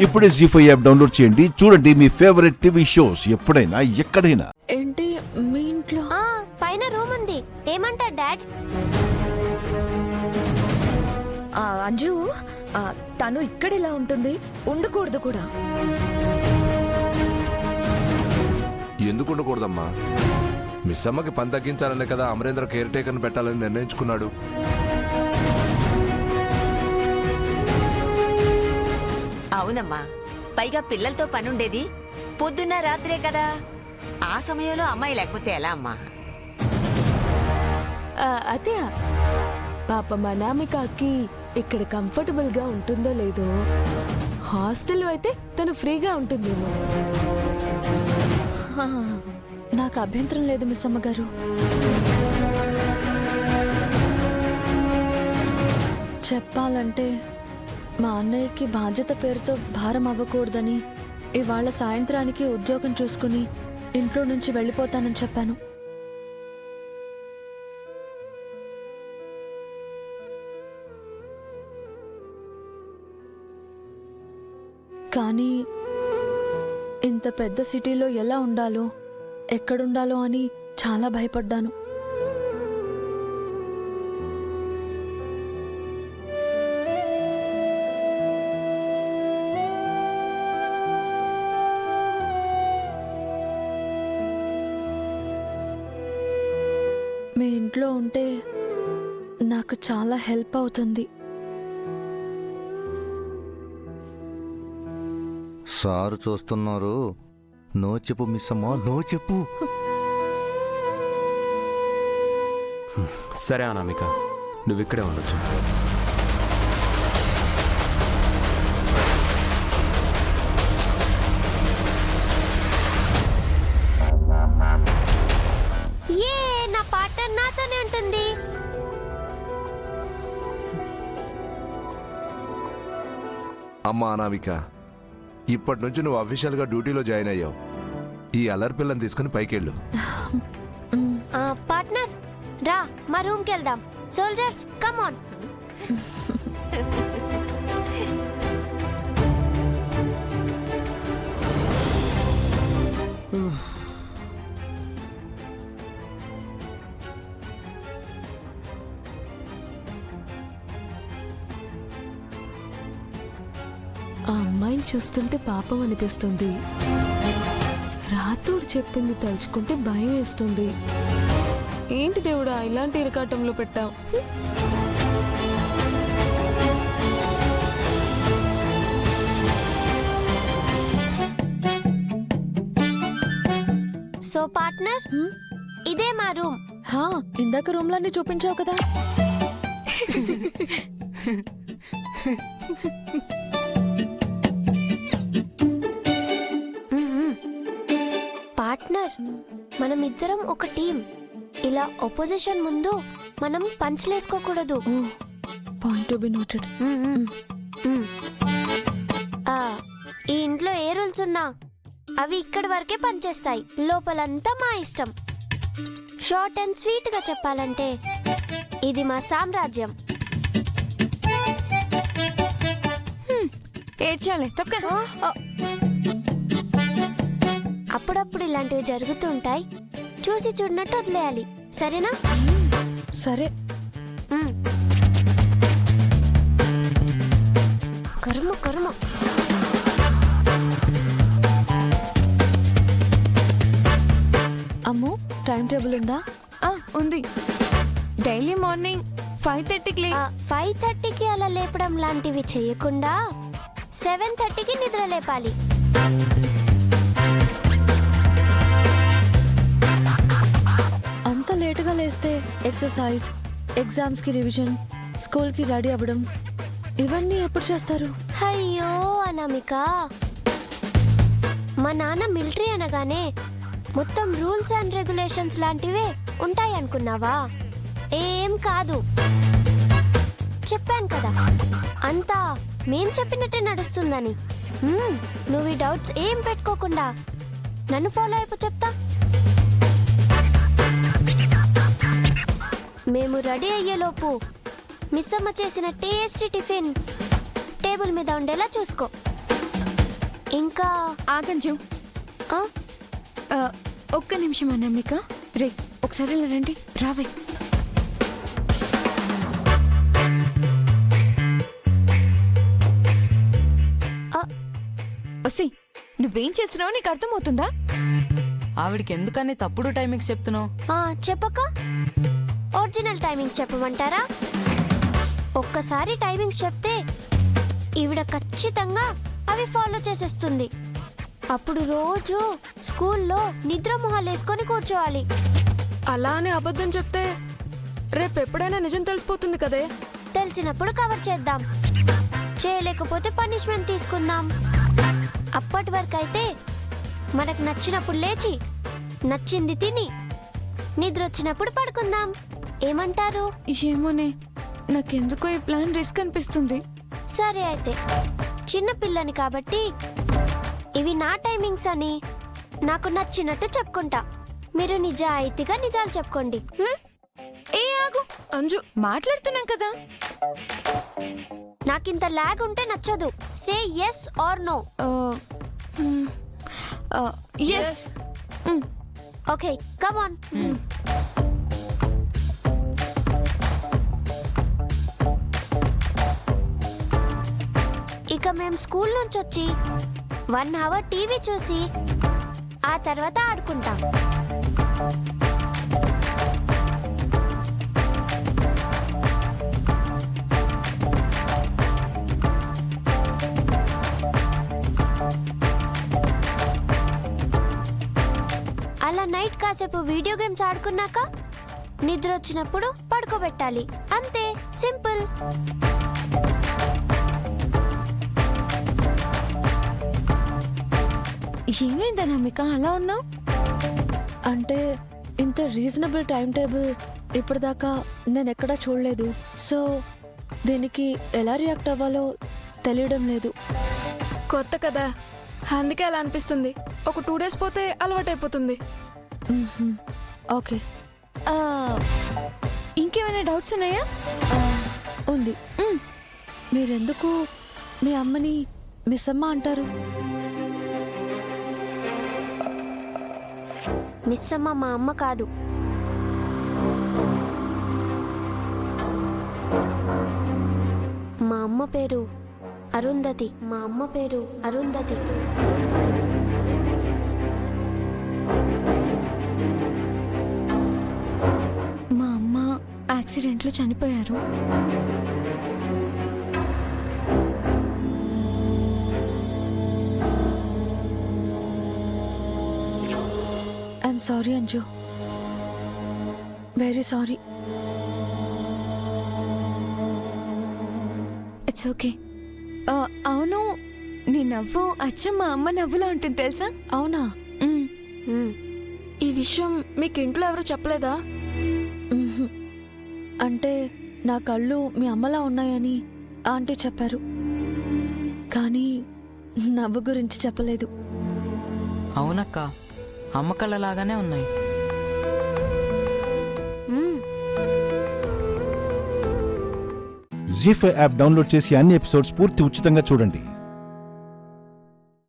ఇప్పుడే జీ5 app download చేయండి. చూడండి మీ ఫేవరెట్ టీవీ షోస్ ఎప్పుడైనా ఎక్కడైనా. ఏంటి మీ ఇంట్లో? పైన రూమ్ ఉంది. ఏమంటా డాడ్? అంజు, తను ఇక్కడ ఇలా ఉంటుంది, ఉండకూడదు కూడా. ఎందుకు ఉండకూడదమ్మా? మిస్ అమ్మకి పని తగ్గించాలనే కదా అమరేంద్ర కేర్ టేకర్ని పెట్టాలని నిర్ణయించుకున్నాడు. అవునమ్మా, పైగా పిల్లలతో పనుండేది పొద్దున్న రాత్రే కదా. ఆ సమయంలో అమ్మాయి లేకపోతే ఎలా అమ్మా? అదే పాపం అనామికకి ఇక్కడ కంఫర్టబుల్ గా ఉంటుందో లేదో. హాస్టల్లో అయితే తను ఫ్రీగా ఉంటుందేమో. నాకు అభ్యంతరం లేదు మిస్ అమ్మగారు. చెప్పాలంటే మా అన్నయ్యకి బాధ్యత పేరుతో భారం అవ్వకూడదని ఇవాళ సాయంత్రానికి ఉద్యోగం చూసుకుని ఇంట్లో నుంచి వెళ్ళిపోతానని చెప్పాను. కానీ ఇంత పెద్ద సిటీలో ఎలా ఉండాలో, ఎక్కడుండాలో అని చాలా భయపడ్డాను. మీ ఇంట్లో ఉంటే నాకు చాలా హెల్ప్ అవుతుంది. సారు చూస్తున్నారు. నో చెప్పు మిస్ అమ్మా, నో చెప్పు. సరే అనామిక, నువ్వు ఇక్కడే ఉండొచ్చు. నా పార్ట్నర్ నాతోనే ఉంటుంది. అమ్మా అనామిక, ఇప్పటి నుంచి నువ్వు అఫీషియల్ గా డ్యూటీలో జాయిన్ అయ్యావు. ఈ అల్లరి పిల్లని తీసుకుని పైకెళ్ళు. పార్ట్నర్ రా, మా రూమ్ కి వెళ్దాం. Soldiers come on. ఆ అమ్మాయిని చూస్తుంటే పాపం అనిపిస్తుంది. రాతోడు చెప్పింది తలుచుకుంటే భయం వేస్తుంది. ఏంటి దేవుడా ఇలాంటి ఇరకాటంలో పెట్టావు? సో పార్ట్నర్, ఇదే మా రూమ్. ఇందాక రూమ్లన్నీ చూపించావు కదా. పార్ట్నర్, మనం ఇద్దరం ఒక టీం. ఇలా ఒపోజిషన్ ముందు మనం పంచలేసుకోకూడదు. Point to be noted. ఈ ఇంట్లో ఏ రూల్స్ ఉన్నా అవి ఇక్కడి వరకే పనిచేస్తాయి. లోపలంతా మా ఇష్టం. షార్ట్ అండ్ స్వీట్ గా చెప్పాలంటే ఇది మా సామ్రాజ్యం. ఏడ్చాలి తప్పక. అప్పుడప్పుడు ఇలాంటివి జరుగుతుంటాయి. చూసి చూడనట్టు వదిలేయాలి, సరేనా? సరే. కర్మ కర్మ. అమ్ము, టైం టేబుల్ ఉందా? ఉంది. డైలీ మార్నింగ్ 5:30కి 5:30కి అలా లేపడం లాంటివి చేయకుండా 7:30కి నిద్ర లేపాలి. అంత లేటుగా లేస్తే ఎక్సర్సైజ్, ఎగ్జామ్స్ కి రివిజన్, స్కూల్ కి రెడీ అవ్వడం, ఇవన్నీ ఎప్పుడు చేస్తారు? అయ్యో అనామిక, మా నాన్న మిలిటరీ అనగానే మొత్తం రూల్స్ అండ్ రెగ్యులేషన్స్ లాంటివే ఉంటాయి అనుకున్నావా? ఏం కాదు. చెప్పాను కదా, అంతా మేం చెప్పినట్టే నడుస్తుందని. నువ్వు ఈ డౌట్స్ ఏం పెట్టుకోకుండా నన్ను ఫాలో అయిపో చెప్తా. మేము రెడీ అయ్యేలోపు మిస్ అమ్మ చేసిన టేస్టీ టిఫిన్ టేబుల్ మీద ఉండేలా చూసుకో. ఇంకా ఆగంజు ఆ? ఒక్క నిమిషం అనామిక. రే ఒకసారి ఇలా రండి, రావే. వసి, నువ్వేం చేస్తున్నావో నీకు అర్థమవుతుందా? ఆవిడికి ఎందుకని తప్పుడు టైమింగ్స్ చెప్తున్నావు? చెప్పక ఒరిజినల్ టైమింగ్స్ చెప్పమంటారా? ఒక్కసారి టైమింగ్స్ చెప్తే ఈవిడ ఖచ్చితంగా అవి ఫాలో చేసేస్తుంది. అప్పుడు రోజు స్కూల్లో నిద్ర మొహాలు వేసుకొని కూర్చోవాలి. అలా అని అబద్ధం చెప్తే రేపు ఎప్పుడైనా నిజం తెలిసిపోతుంది కదే. తెలిసినప్పుడు కవర్ చేద్దాం, చేయలేకపోతే పనిష్మెంట్ తీసుకుందాం. అప్పటి వరకు అయితే మనకు నచ్చినప్పుడు లేచి నచ్చింది తిని నిద్ర వచ్చినప్పుడు పడుకుందాం. ఏమంటారు? ఏమోనే, నాకెందుకో ఈ ప్లాన్ రిస్క్ అనిపిస్తుంది. సరే అయితే, చిన్న పిల్లని కాబట్టి ఇవి నా టైమింగ్స్ అని నాకు నచ్చినట్టు చెప్పుకుంటా. మీరు నిజాయితీగా నిజాలు చెప్పుకోండి. ఏ ఆగు అంజు, మాట్లాడుతున్నాం కదా. నాకింత లాగ్ ఉంటే నచ్చదు. Say yes or no. Yes. Okay, come on. ఇక మేము స్కూల్ నుంచి వచ్చి 1 అవర్ టీవీ చూసి ఆ తర్వాత ఆడుకుంటాం. అలా నైట్ కాసేపు వీడియో గేమ్స్ ఆడుకున్నాక నిద్ర వచ్చినప్పుడు పడుకోబెట్టాలి. అంతే, సింపుల్. ఏమైందా నమిక అలా ఉన్నావు? అంటే ఇంత రీజనబుల్ టైం టేబుల్ ఇప్పటిదాకా నేను ఎక్కడా చూడలేదు. సో దీనికి ఎలా రియాక్ట్ అవ్వాలో తెలియడం లేదు. కొత్త కదా, అందుకే అలా అనిపిస్తుంది. ఒక 2 days పోతే అలవాటైపోతుంది. ఓకే. ఇంకేమైనా డౌట్స్ ఉన్నాయా? ఉంది. మీరెందుకు మీ అమ్మని మిస్ అమ్మ అంటారు? మిస్ అమ్మ మా అమ్మ కాదు. మా అమ్మ పేరు అరుంధతి. మా అమ్మ పేరు అరుంధతి. మా అమ్మ యాక్సిడెంట్లో చనిపోయారు. I'm sorry Anju, very sorry. It's okay. అవును, నీ నవ్వు అచ్చం మా అమ్మ నవ్వులా ఉంటుంది తెలుసా? అవునా? ఈ విషయం మీకు ఇంట్లో ఎవరు చెప్పలేదా? అంటే నా కళ్ళు మీ అమ్మలా ఉన్నాయని ఆంటీ చెప్పారు, కానీ నవ్వు గురించి చెప్పలేదు. అవునక్క, అమ్మ కళ్ళలాగానే ఉన్నాయి. జీ5 యాప్ డౌన్లోడ్ చేసి అన్ని ఎపిసోడ్స్ పూర్తి ఉచితంగా చూడండి.